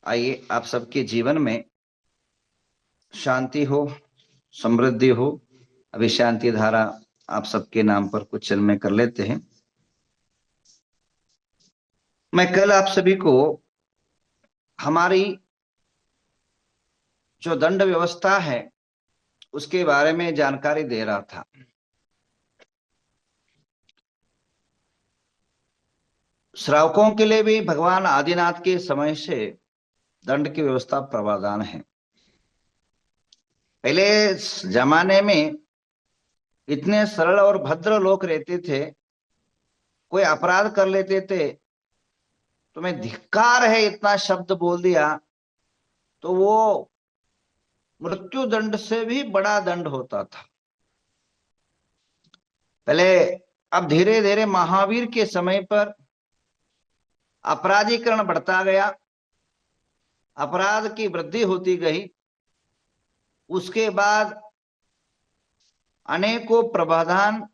आइए आप सबके जीवन में शांति हो, समृद्धि हो। अभी शांति धारा आप सबके नाम पर कुछ चल में कर लेते हैं। मैं कल आप सभी को हमारी जो दंड व्यवस्था है उसके बारे में जानकारी दे रहा था। श्रावकों के लिए भी भगवान आदिनाथ के समय से दंड की व्यवस्था प्रावधान है। पहले जमाने में इतने सरल और भद्र लोग रहते थे, कोई अपराध कर लेते थे, तुम्हें धिक्कार है इतना शब्द बोल दिया तो वो मृत्यु दंड से भी बड़ा दंड होता था पहले। अब धीरे धीरे महावीर के समय पर अपराधीकरण बढ़ता गया, अपराध की वृद्धि होती गई। उसके बाद अनेकों प्रावधान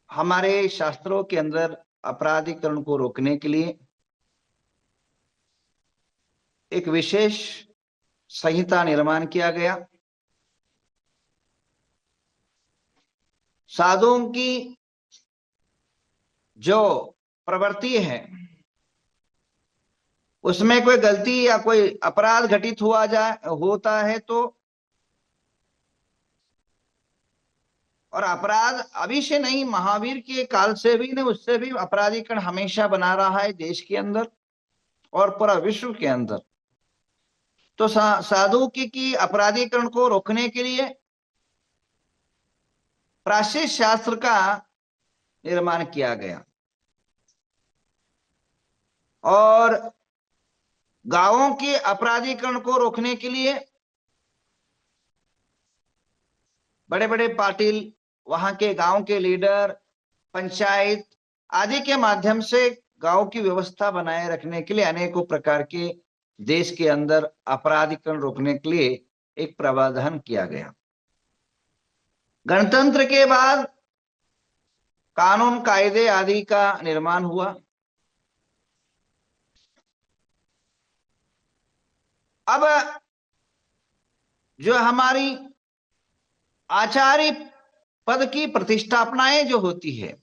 हमारे शास्त्रों के अंदर अपराधीकरण को रोकने के लिए एक विशेष संहिता निर्माण किया गया। साधुओं की जो प्रवृत्ति है उसमें कोई गलती या कोई अपराध घटित होता है तो, और अपराध अभी से नहीं, महावीर के काल से भी नहीं, उससे भी अपराधीकरण हमेशा बना रहा है देश के अंदर और पूरा विश्व के अंदर। तो साधु की अपराधीकरण को रोकने के लिए प्रायश्चित शास्त्र का निर्माण किया गया और गांवों के अपराधीकरण को रोकने के लिए बड़े बड़े पाटिल, वहां के गांव के लीडर, पंचायत आदि के माध्यम से गांव की व्यवस्था बनाए रखने के लिए अनेकों प्रकार के देश के अंदर अपराधीकरण रोकने के लिए एक प्रावधान किया गया। गणतंत्र के बाद कानून कायदे आदि का निर्माण हुआ। अब जो हमारी आचार्य पद की प्रतिष्ठापनाएं जो होती है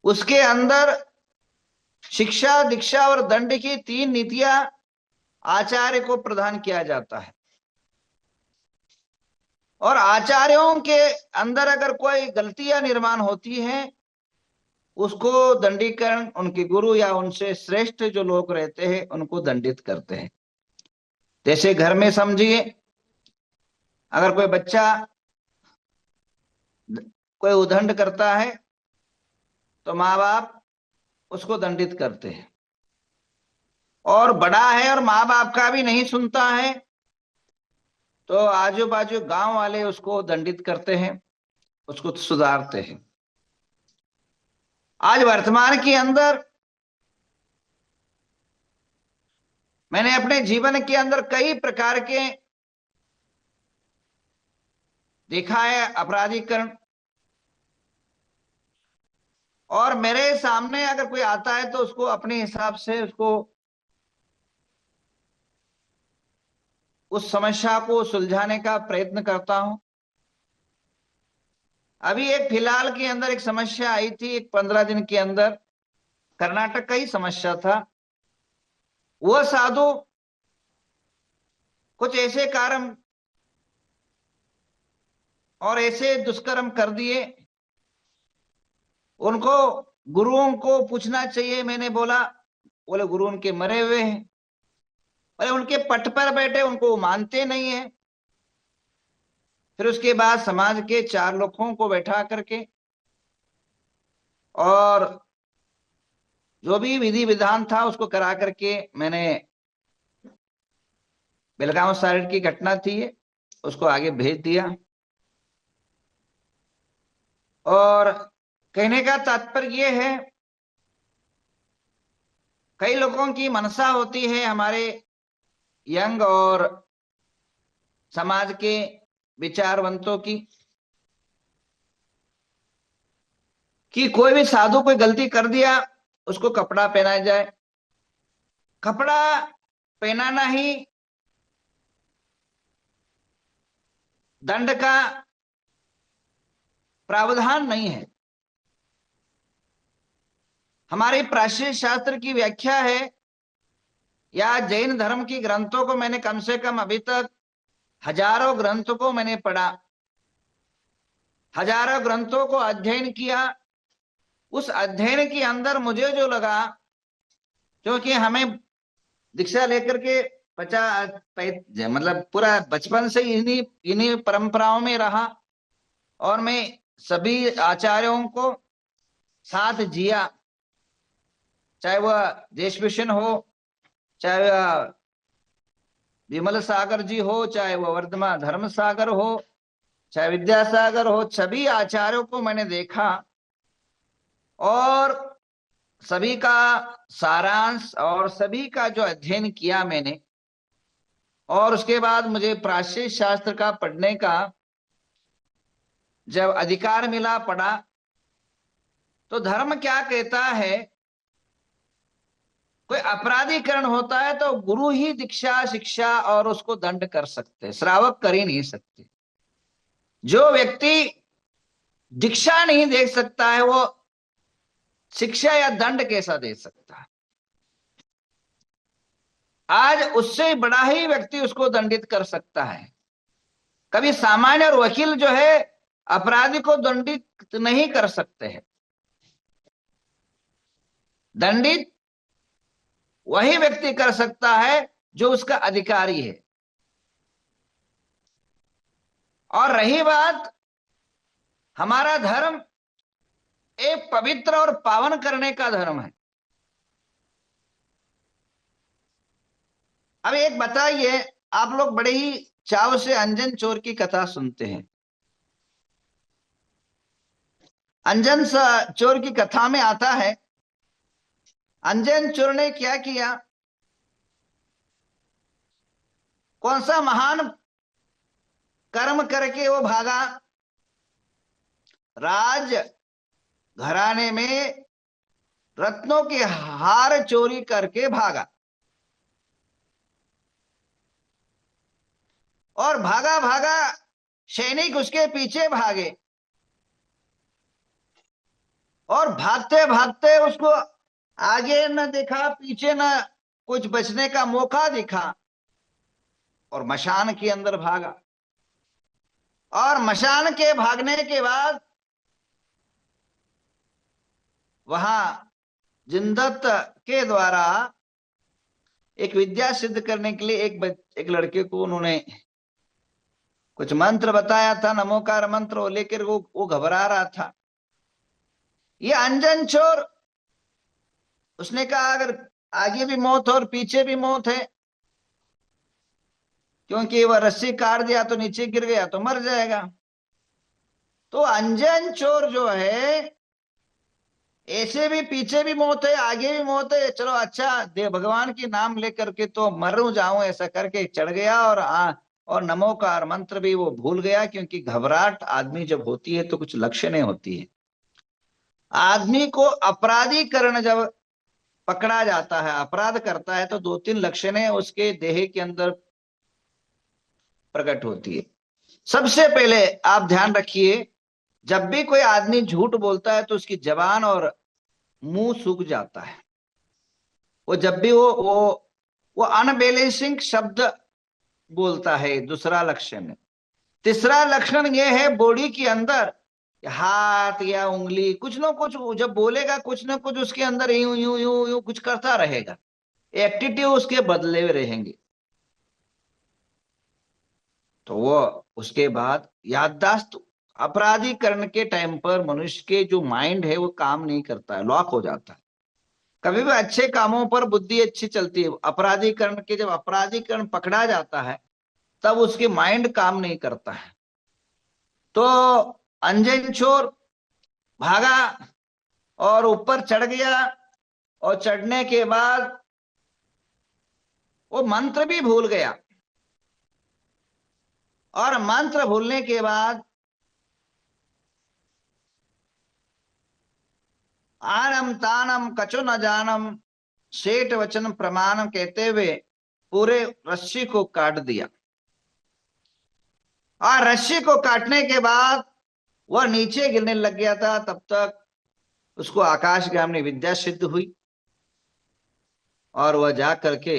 उसके अंदर शिक्षा, दीक्षा और दंड की 3 नीतियां आचार्य को प्रदान किया जाता है। और आचार्यों के अंदर अगर कोई गलतियां निर्माण होती हैं उसको दंडीकरण उनके गुरु या उनसे श्रेष्ठ जो लोग रहते हैं उनको दंडित करते हैं। जैसे घर में समझिए, अगर कोई बच्चा कोई उद्दंड करता है तो माँ बाप उसको दंडित करते हैं, और बड़ा है और माँ बाप का भी नहीं सुनता है तो आजू बाजू गांव वाले उसको दंडित करते हैं, उसको सुधारते हैं। आज वर्तमान के अंदर मैंने अपने जीवन के अंदर कई प्रकार के देखा है अपराधीकरण, और मेरे सामने अगर कोई आता है तो उसको अपने हिसाब से उसको उस समस्या को सुलझाने का प्रयत्न करता हूं। अभी एक फिलहाल के अंदर एक समस्या आई थी, एक 15 दिन के अंदर कर्नाटक का ही समस्या था। वह साधु कुछ ऐसे कर्म और ऐसे दुष्कर्म कर दिए, उनको गुरुओं को पूछना चाहिए। मैंने बोला, बोले गुरु उनके मरे हुए हैं। बोले उनके पट पर बैठे, उनको मानते नहीं है। फिर उसके बाद समाज के 4 लोगों को बैठा करके और जो भी विधि विधान था उसको करा करके मैंने, बेलगांव साइड की घटना थी ये, उसको आगे भेज दिया। और कहने का तात्पर्य यह है, कई लोगों की मनसा होती है, हमारे यंग और समाज के विचारवंतों की, कि कोई भी साधु कोई गलती कर दिया उसको कपड़ा पहनाया जाए, कपड़ा पहनाना ही दंड का प्रावधान नहीं है। हमारे प्राचीन शास्त्र की व्याख्या है, या जैन धर्म की ग्रंथों को मैंने कम से कम अभी तक हजारों ग्रंथों को मैंने पढ़ा, हजारों ग्रंथों को अध्ययन किया। उस अध्ययन के अंदर मुझे जो लगा, क्योंकि हमें दीक्षा लेकर के मतलब पूरा बचपन से इन्हीं इन्हीं परंपराओं में रहा, और मैं सभी आचार्यों को साथ जिया, चाहे वह देश भूषण हो, चाहे वह विमल सागर जी हो, चाहे वह वर्धमान धर्म सागर हो, चाहे विद्यासागर हो, सभी आचार्यों को मैंने देखा और सभी का सारांश और सभी का जो अध्ययन किया मैंने, और उसके बाद मुझे प्राचीन शास्त्र का पढ़ने का जब अधिकार मिला, पढ़ा, तो धर्म क्या कहता है, कोई अपराधीकरण होता है तो गुरु ही दीक्षा शिक्षा और उसको दंड कर सकते हैं, श्रावक कर ही नहीं सकते। जो व्यक्ति दीक्षा नहीं दे सकता है वो शिक्षा या दंड कैसा दे सकता है? आज उससे बड़ा ही व्यक्ति उसको दंडित कर सकता है। कभी सामान्य और वकील जो है अपराधी को दंडित नहीं कर सकते हैं। दंडित वही व्यक्ति कर सकता है जो उसका अधिकारी है। और रही बात, हमारा धर्म एक पवित्र और पावन करने का धर्म है। अब एक बताइए, आप लोग बड़े ही चाव से अंजन चोर की कथा सुनते हैं। अंजन चोर की कथा में आता है, अंजन चोर ने क्या किया, कौन सा महान कर्म करके वो भागा, राज घराने में रत्नों के हार चोरी करके भागा, और भागा भागा सैनिक उसके पीछे भागे, और भागते भागते उसको आगे न देखा, पीछे न कुछ बचने का मौका दिखा, और मशान के अंदर भागा। और मशान के भागने के बाद वहां जिनदत्त के द्वारा एक विद्या सिद्ध करने के लिए एक लड़के को उन्होंने कुछ मंत्र बताया था, नमोकार मंत्र, वो लेकर वो घबरा रहा था। ये अंजन चोर, उसने कहा अगर आगे भी मौत हो और पीछे भी मौत है, क्योंकि वह रस्सी काट दिया तो नीचे गिर गया तो मर जाएगा। तो अंजन चोर जो है, ऐसे भी पीछे भी मौत है, आगे भी मौत है, चलो अच्छा देव भगवान की नाम लेकर के तो मरूं जाऊं, ऐसा करके चढ़ गया, और नमोकार मंत्र भी वो भूल गया, क्योंकि घबराहट आदमी जब होती है तो कुछ लक्षणें होती है। आदमी को अपराधीकरण जब पकड़ा जाता है, अपराध करता है, तो 2-3 लक्षणें उसके देह के अंदर प्रकट होती है। सबसे पहले आप ध्यान रखिए, जब भी कोई आदमी झूठ बोलता है तो उसकी जबान और मुंह सूख जाता है। वो जब भी वो अनबैलेंसिंग शब्द बोलता है, दूसरा लक्षण है। तीसरा लक्षण ये है, बॉडी के अंदर हाथ या उंगली कुछ ना कुछ जब बोलेगा, कुछ ना कुछ उसके अंदर यूं यूं यूं यूं कुछ करता रहेगा, एक्टिविटी उसके बदले हुए रहेंगे। तो वो उसके बाद याददाश्त, अपराधीकरण के टाइम पर मनुष्य के जो माइंड है वो काम नहीं करता है, लॉक हो जाता है। कभी भी अच्छे कामों पर बुद्धि अच्छी चलती है, अपराधीकरण के जब अपराधीकरण पकड़ा जाता है तब उसके माइंड काम नहीं करता है। तो अंजन चोर भागा और ऊपर चढ़ गया, और चढ़ने के बाद वो मंत्र भी भूल गया, और मंत्र भूलने के बाद आनम तानम कछु न जानम सेठ वचन प्रमाण कहते हुए पूरे रस्सी को काट दिया। और रस्सी को काटने के बाद वह नीचे गिरने लग गया था। तब तक उसको आकाशगामिनी विद्या सिद्ध हुई और वह जा करके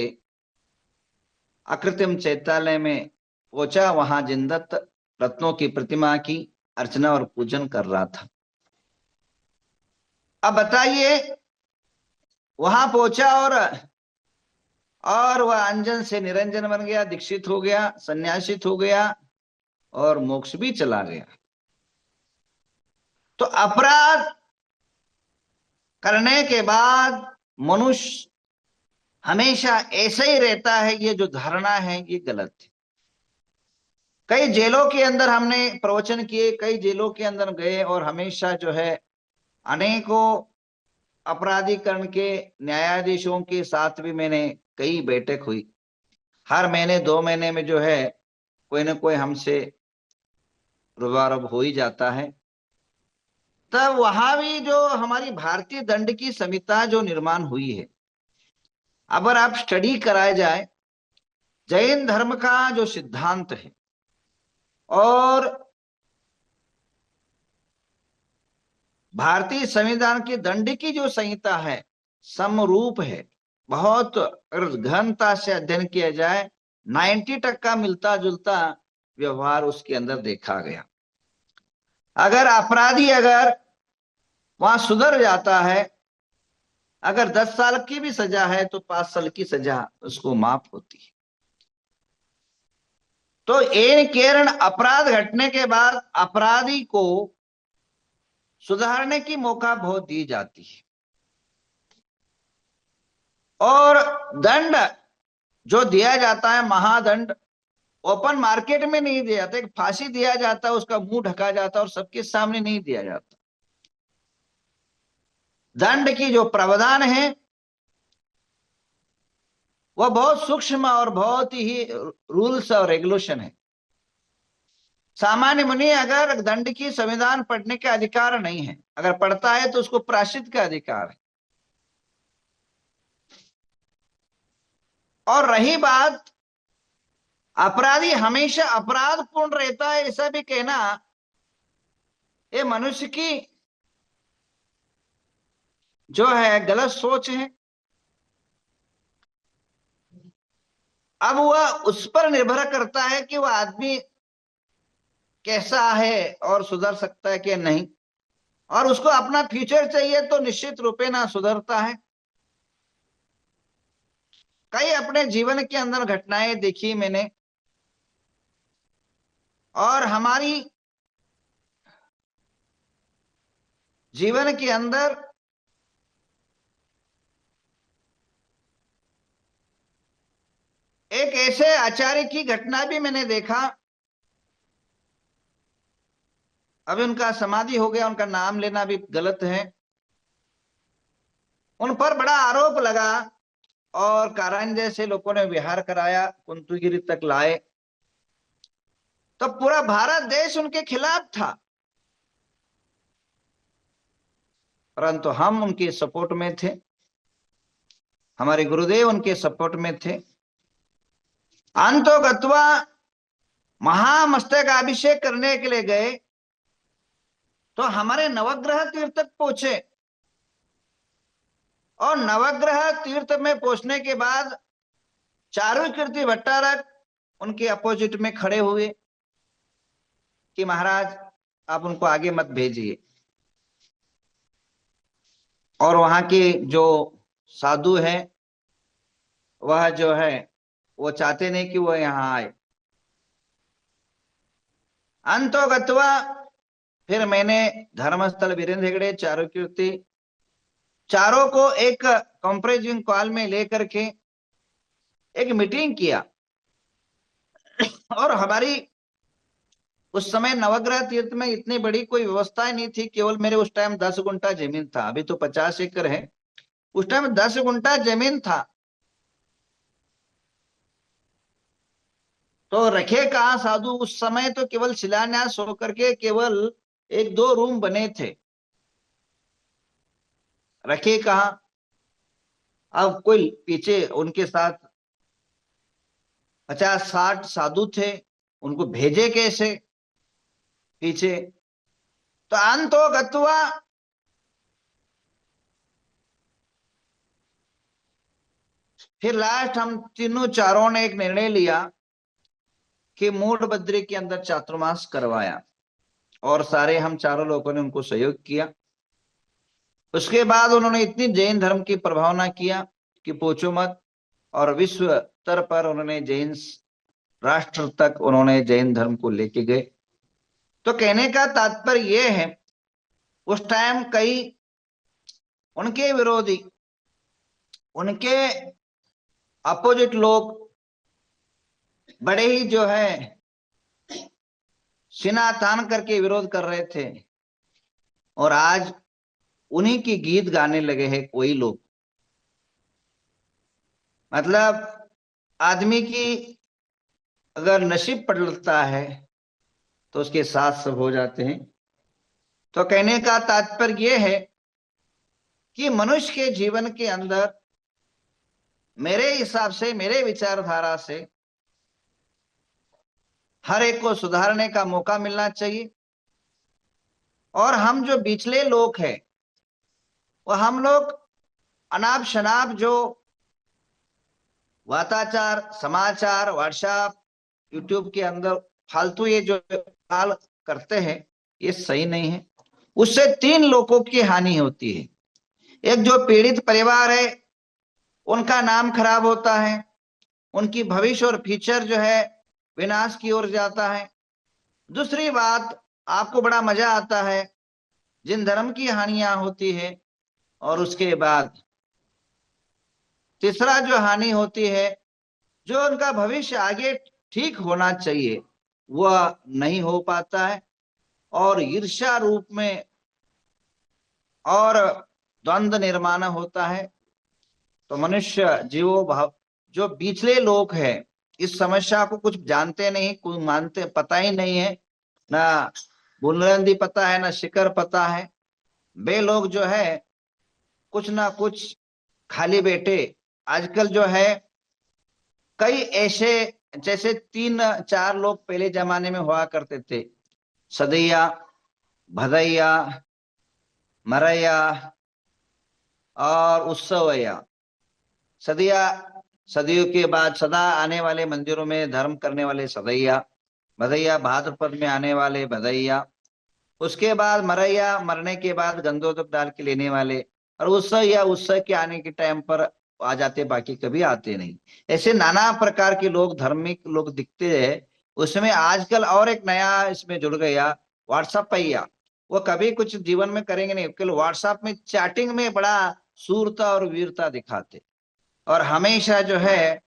अकृत्रिम चैत्यालय में पहुंचा। वहां जिनदत्त रत्नों की प्रतिमा की अर्चना और पूजन कर रहा था। अब बताइए, वहां पहुंचा और वह अंजन से निरंजन बन गया, दीक्षित हो गया, संन्यासित हो गया और मोक्ष भी चला गया। तो अपराध करने के बाद मनुष्य हमेशा ऐसे ही रहता है, ये जो धारणा है ये गलत है। कई जेलों के अंदर हमने प्रवचन किए, कई जेलों के अंदर गए और हमेशा जो है अनेकों अपराधीकरण के न्यायाधीशों के साथ भी मैंने कई बैठक हुई। हर महीने 2 महीने में जो है कोई ना कोई हमसे रुबारुब हो ही जाता है। तब वहां भी जो हमारी भारतीय दंड की संहिता जो निर्माण हुई है, अगर आप स्टडी कराए जाए, जैन धर्म का जो सिद्धांत है और भारतीय संविधान की दंड की जो संहिता है समरूप है। बहुत अगर गहनता से अध्ययन किया जाए 90% मिलता जुलता व्यवहार उसके अंदर देखा गया। अगर अपराधी अगर वहां सुधर जाता है, अगर 10 साल की भी सजा है तो 5 साल की सजा उसको माफ होती है। तो इन कारण अपराध घटने के बाद अपराधी को सुधारने की मौका बहुत दी जाती है। और दंड जो दिया जाता है, महादंड, ओपन मार्केट में नहीं दिया जाता। एक फांसी दिया जाता है, उसका मुंह ढका जाता है और सबके सामने नहीं दिया जाता। दंड की जो प्रावधान है वह बहुत सूक्ष्म और बहुत ही रूल्स और रेगुलेशन है। सामान्य मुनि अगर दंड की संविधान पढ़ने के अधिकार नहीं है, अगर पढ़ता है तो उसको प्रायश्चित का अधिकार है। और रही बात अपराधी हमेशा अपराध पूर्ण रहता है, ऐसा भी कहना ये मनुष्य की जो है गलत सोच है। अब वह उस पर निर्भर करता है कि वह आदमी कैसा है और सुधर सकता है कि नहीं, और उसको अपना फ्यूचर चाहिए तो निश्चित रूपे ना सुधरता है। कई अपने जीवन के अंदर घटनाएं देखी मैंने, और हमारी जीवन के अंदर एक ऐसे आचार्य की घटना भी मैंने देखा। अभी उनका समाधि हो गया, उनका नाम लेना भी गलत है। उन पर बड़ा आरोप लगा और कारण जैसे लोगों ने विहार कराया, कुंतुगिरी तक लाए, तो पूरा भारत देश उनके खिलाफ था। परंतु हम उनके सपोर्ट में थे, हमारे गुरुदेव उनके सपोर्ट में थे। अंतो गत्वा महामस्तकाभिषेक करने के लिए गए तो हमारे नवग्रह तीर्थ तक पहुंचे, और नवग्रह तीर्थ में पहुंचने के बाद चारुकीर्ति भट्टारक उनके अपोजिट में खड़े हुए कि महाराज आप उनको आगे मत भेजिए। और वहां के जो साधु हैं वह जो है वो चाहते नहीं कि वो यहाँ आए। अंतो गत्वा फिर मैंने धर्मस्थल वीरेंद्र हेगड़े चारुकीर्ति चारों को एक कॉन्फ्रेंसिंग कॉल में लेकर के एक मीटिंग किया। और हमारी उस समय नवग्रह तीर्थ में इतनी बड़ी कोई व्यवस्था नहीं थी, केवल मेरे उस टाइम 10 गुंठा जमीन था, अभी तो 50 एकड़ है, उस टाइम 10 गुंठा जमीन था। तो रखे कहा साधु, उस समय तो केवल शिलान्यास होकर के केवल 1-2 रूम बने थे, रखे कहा। अब कोई पीछे उनके साथ 50-60 साधु थे, उनको भेजे कैसे पीछे? तो अंतो गत्वा फिर लास्ट हम तीनों चारों ने एक निर्णय लिया कि मूड बद्री के अंदर चातुर्मास करवाया, और सारे हम चारों लोगों ने उनको सहयोग किया। उसके बाद उन्होंने इतनी जैन धर्म की प्रभावना किया कि पूछो मत, और विश्व स्तर पर उन्होंने जैन राष्ट्र तक उन्होंने जैन धर्म को लेके गए। तो कहने का तात्पर्य यह है, उस टाइम कई उनके विरोधी, उनके अपोजिट लोग बड़े ही जो है सीना तान करके विरोध कर रहे थे, और आज उन्हीं की गीत गाने लगे हैं कोई लोग। मतलब आदमी की अगर नसीब पलटता है तो उसके साथ सब हो जाते हैं। तो कहने का तात्पर्य यह है कि मनुष्य के जीवन के अंदर मेरे हिसाब से, मेरे विचारधारा से हर एक को सुधारने का मौका मिलना चाहिए। और हम जो बिचले लोग हैं, वो हम लोग अनाप शनाप जो वाताचार, समाचार, व्हाट्सएप, यूट्यूब के अंदर फालतू ये जो काल करते हैं, ये सही नहीं है। उससे 3 लोगों की हानि होती है। एक जो पीड़ित परिवार है, उनका नाम खराब होता है, उनकी भविष्य और फ्यूचर जो है विनाश की ओर जाता है। दूसरी बात, आपको बड़ा मजा आता है जिन धर्म की हानियां होती है, और उसके बाद तीसरा जो हानि होती है, जो उनका भविष्य आगे ठीक होना चाहिए वह नहीं हो पाता है, और ईर्ष्या रूप में और द्वंद्व निर्माण होता है। तो मनुष्य जीवो भाव जो बीचले लोग हैं, इस समस्या को कुछ जानते नहीं, कोई मानते, पता ही नहीं है, ना बुलंदी पता है, ना शिखर पता है। वे लोग जो है कुछ ना कुछ खाली बैठे। आजकल जो है कई ऐसे, जैसे 3-4 लोग पहले जमाने में हुआ करते थे, सदैया, भदैया, मरैया और उत्सवैया। सदिया, सदियों के बाद सदा आने वाले मंदिरों में धर्म करने वाले सदैया, भदैया भाद्रपद में आने वाले भदैया, उसके बाद मरैया, मरने के बाद गंधोदक डाल के लेने वाले, और उत्सव या उत्सव के आने के टाइम पर आ जाते, बाकी कभी आते नहीं। ऐसे नाना प्रकार के लोग, धार्मिक लोग दिखते हैं। उसमें आजकल और एक नया इसमें जुड़ गया, व्हाट्सएप पहिया। वो कभी कुछ जीवन में करेंगे नहीं, केवल व्हाट्सएप में चैटिंग में बड़ा सूरता और वीरता दिखाते, और हमेशा जो है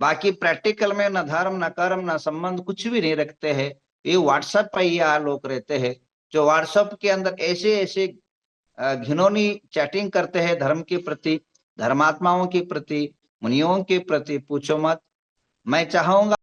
बाकी प्रैक्टिकल में न धर्म, न कर्म, न संबंध कुछ भी नहीं रखते हैं। ये व्हाट्सएप पहिया लोग रहते हैं, जो व्हाट्सएप के अंदर ऐसे ऐसे घिनौनी चैटिंग करते हैं धर्म के प्रति, धर्मात्माओं के प्रति, मुनियों के प्रति, पूछो मत। मैं चाहूंगा